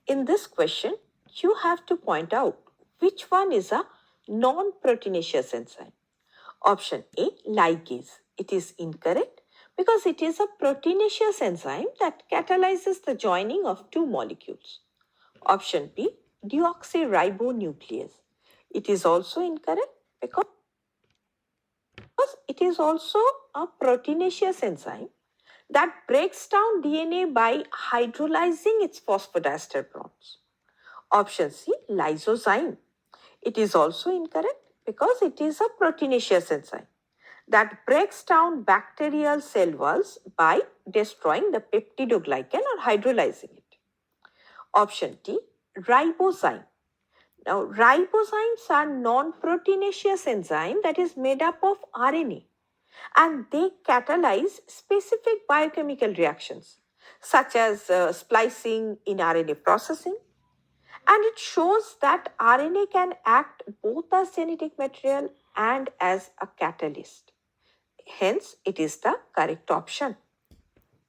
In this question, you have to point out which one is a non-proteinaceous enzyme. Option A, ligase. It is incorrect because it is a proteinaceous enzyme that catalyzes the joining of two molecules. Option B, deoxyribonuclease. It is also incorrect because it is also a proteinaceous enzyme that breaks down DNA by hydrolyzing its phosphodiester bonds. Option C, lysozyme. It is also incorrect because it is a proteinaceous enzyme that breaks down bacterial cell walls by destroying the peptidoglycan or hydrolyzing it. Option D, ribozyme. Now, ribozymes are non-proteinaceous enzyme that is made up of RNA, and they catalyze specific biochemical reactions such as splicing in RNA processing, and it shows that RNA can act both as genetic material and as a catalyst. Hence, it is the correct option.